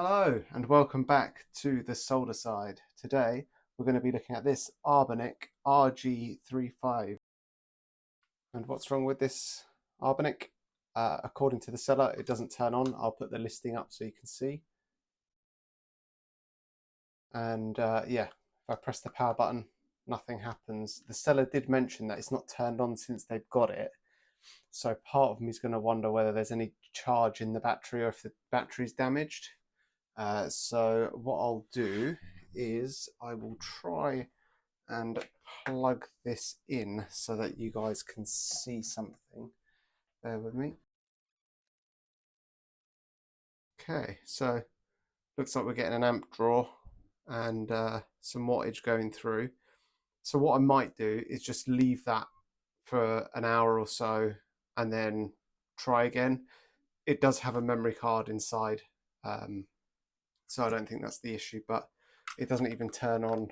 Hello and welcome back to the solder side. Today we're going to be looking at this Anbernic RG35. And what's wrong with this Anbernic? According to the seller, it doesn't turn on. I'll put the listing up so you can see. And yeah, if I press the power button, nothing happens. The seller did mention that it's not turned on since they've got it. So part of me is going to wonder whether there's any charge in the battery or if the battery's damaged. So what I'll do is I will try and plug this in so that you guys can see something. Bear with me. Okay, so looks like we're getting an amp draw and some wattage going through. So what I might do is just leave that for an hour or so and then try again. It does have a memory card inside, so I don't think that's the issue, but it doesn't even turn on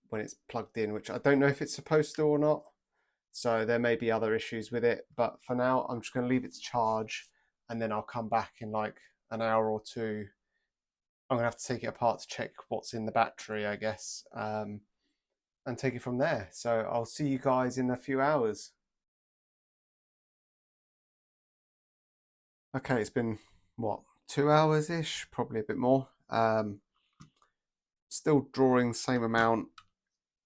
when it's plugged in, which I don't know if it's supposed to or not. So there may be other issues with it, but for now I'm just going to leave it to charge and then I'll come back in like an hour or two. I'm going to have to take it apart to check what's in the battery, I guess, and take it from there. So I'll see you guys in a few hours. Okay, it's been what, 2 hours ish, probably a bit more. Still drawing the same amount.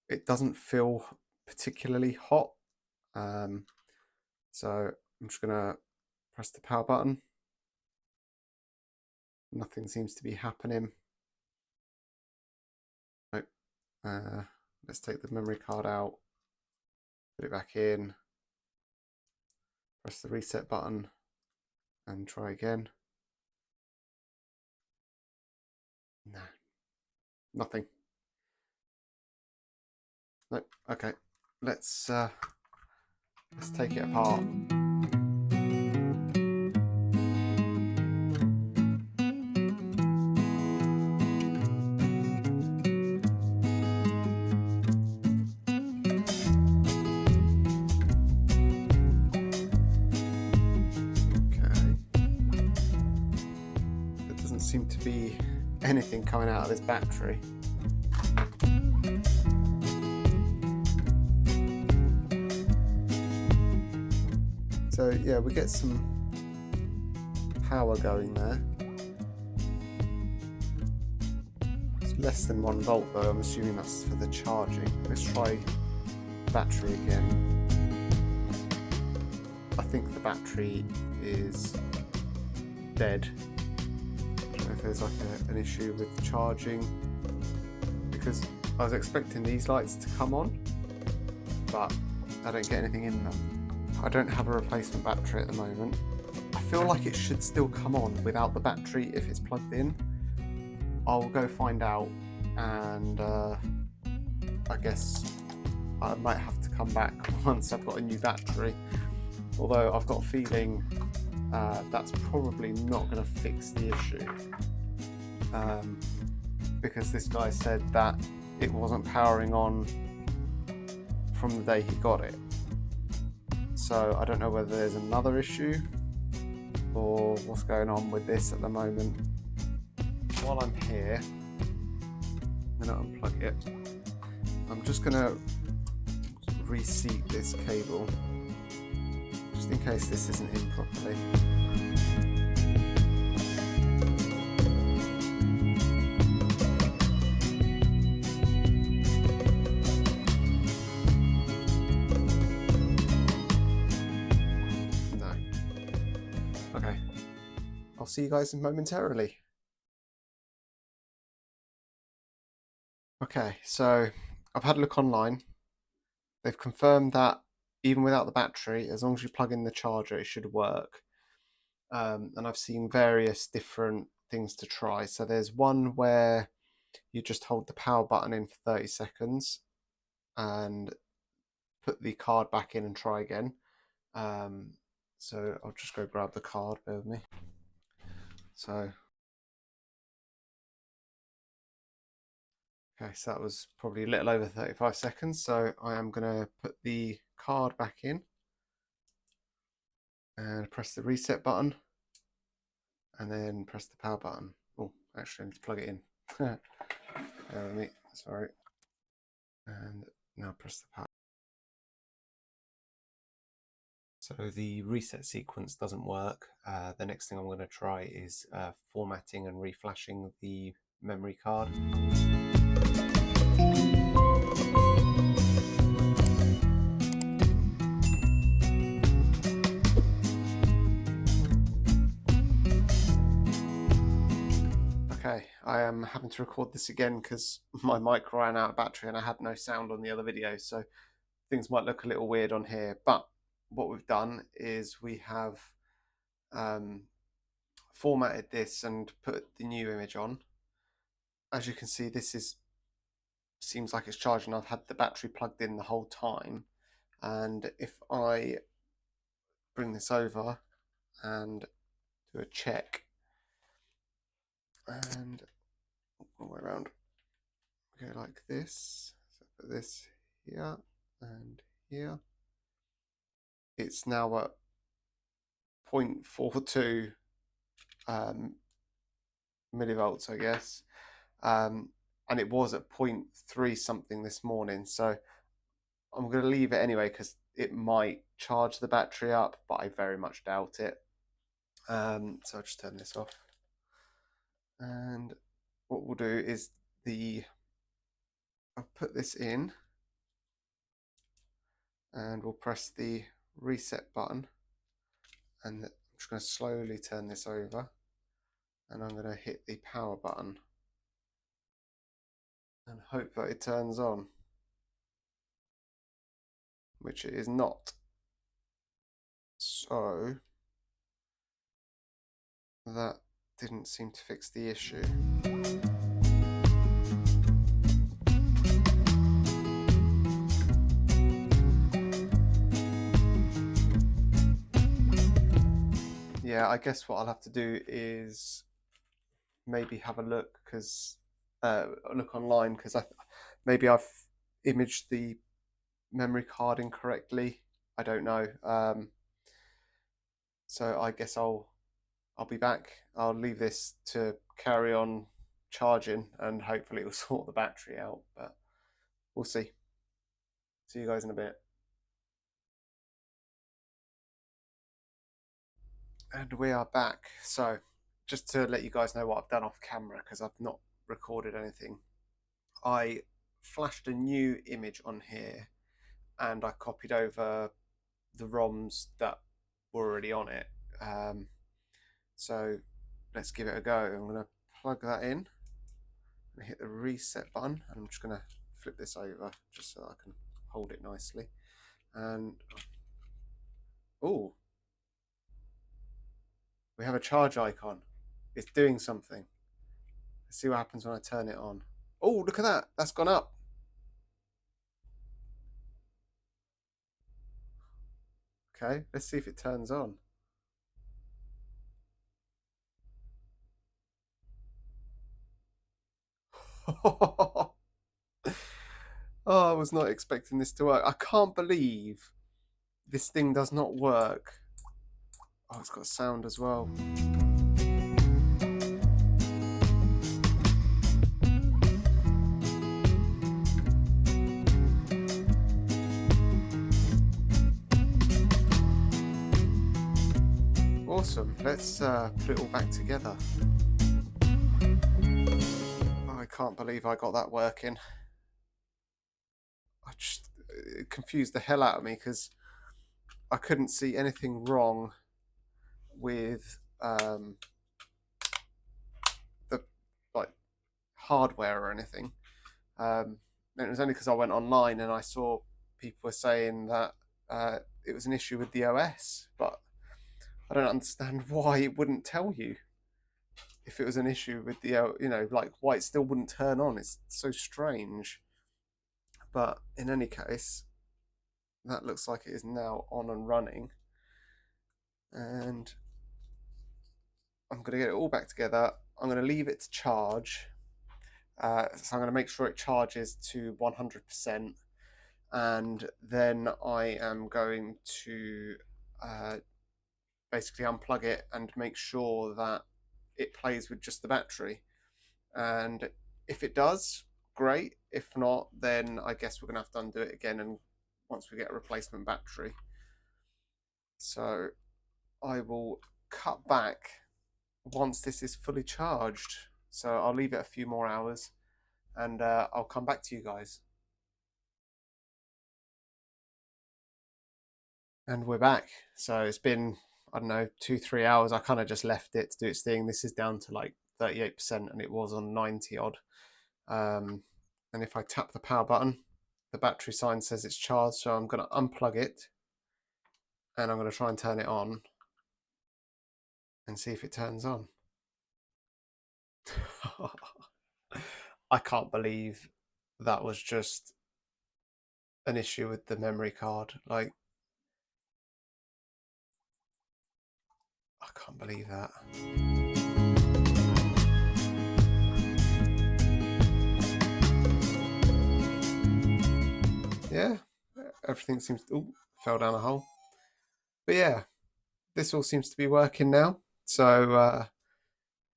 It doesn't feel particularly hot. So I'm just gonna press the power button. Nothing seems to be happening. Nope. Let's take the memory card out, put it back in, press the reset button and try again. No, nothing. Nope. Okay, let's take it apart. Seem to be anything coming out of this battery. So yeah, we get some power going there. It's less than 1 volt though, I'm assuming that's for the charging. Let's try the battery again. I think the battery is dead. If there's like an issue with the charging, because I was expecting these lights to come on but I don't get anything in them. I don't have a replacement battery at the moment. I feel like it should still come on without the battery if it's plugged in. I'll go find out and I guess I might have to come back once I've got a new battery, although I've got a feeling that's probably not going to fix the issue, because this guy said that it wasn't powering on from the day he got it. So I don't know whether there's another issue or what's going on with this at the moment. While I'm here, I'm going to unplug it. I'm just going to reseat this cable just in case this isn't in properly. No. Okay. I'll see you guys momentarily. Okay, so I've had a look online. They've confirmed that even without the battery, as long as you plug in the charger, it should work. And I've seen various different things to try. So there's one where you just hold the power button in for 30 seconds and put the card back in and try again. So I'll just go grab the card, bear with me. So, okay, so that was probably a little over 35 seconds. So I am going to put the card back in and press the reset button and then press the power button. Oh, actually I need to plug it in. Bear with me, sorry. And now press the power. So the reset sequence doesn't work. The next thing I'm going to try is formatting and reflashing the memory card. Okay, I am having to record this again because my mic ran out of battery and I had no sound on the other video, so things might look a little weird on here. But what we've done is we have formatted this and put the new image on. As you can see, this seems like it's charging. I've had the battery plugged in the whole time, and if I bring this over and do a check, and all the way around, go like this. So put this here and here. It's now at 0.42 millivolts, I guess, and it was at 0.3 something this morning. So I'm going to leave it anyway because it might charge the battery up, but I very much doubt it. So I'll just turn this off. And what we'll do is I'll put this in and we'll press the reset button, and I'm just going to slowly turn this over, and I'm going to hit the power button and hope that it turns on, which it is not. So that didn't seem to fix the issue. Yeah, I guess what I'll have to do is maybe have a look look online, because maybe I've imaged the memory card incorrectly. I don't know. So I guess I'll be back. I'll leave this to carry on charging and hopefully it'll sort the battery out, but we'll see. See you guys in a bit. And we are back. So just to let you guys know what I've done off camera, because I've not recorded anything, I flashed a new image on here and I copied over the ROMs that were already on it. So let's give it a go. I'm going to plug that in and hit the reset button, and I'm just going to flip this over just so I can hold it nicely. And oh, we have a charge icon. It's doing something. Let's see what happens when I turn it on. Oh, look at that. That's gone up. Okay, let's see if it turns on. Oh, I was not expecting this to work. I can't believe this thing does not work. Oh, it's got sound as well. Awesome. Let's put it all back together. Oh, I can't believe I got that working. It confused the hell out of me because I couldn't see anything wrong with the hardware or anything. And it was only because I went online and I saw people were saying that it was an issue with the OS, but I don't understand why it wouldn't tell you if it was an issue with the, why it still wouldn't turn on. It's so strange. But in any case, that looks like it is now on and running. And I'm going to get it all back together. I'm going to leave it to charge. So I'm going to make sure it charges to 100%. And then I am going to basically unplug it and make sure that it plays with just the battery. And if it does, great. If not, then I guess we're gonna have to undo it again, and once we get a replacement battery. So I will cut back once this is fully charged. So I'll leave it a few more hours, and I'll come back to you guys. And we're back. So it's been, I don't know, 2-3 hours. I kind of just left it to do its thing. This is down to like 38%, and it was on 90 odd. And if I tap the power button, the battery sign says it's charged. So I'm going to unplug it, and I'm going to try and turn it on and see if it turns on. I can't believe that was just an issue with the memory card. Like, I can't believe that. Yeah, everything seems to, ooh, fell down a hole. But yeah, this all seems to be working now. So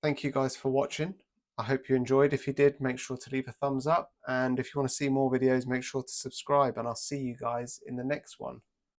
thank you guys for watching. I hope you enjoyed. If you did, make sure to leave a thumbs up. And if you want to see more videos, make sure to subscribe. And I'll see you guys in the next one.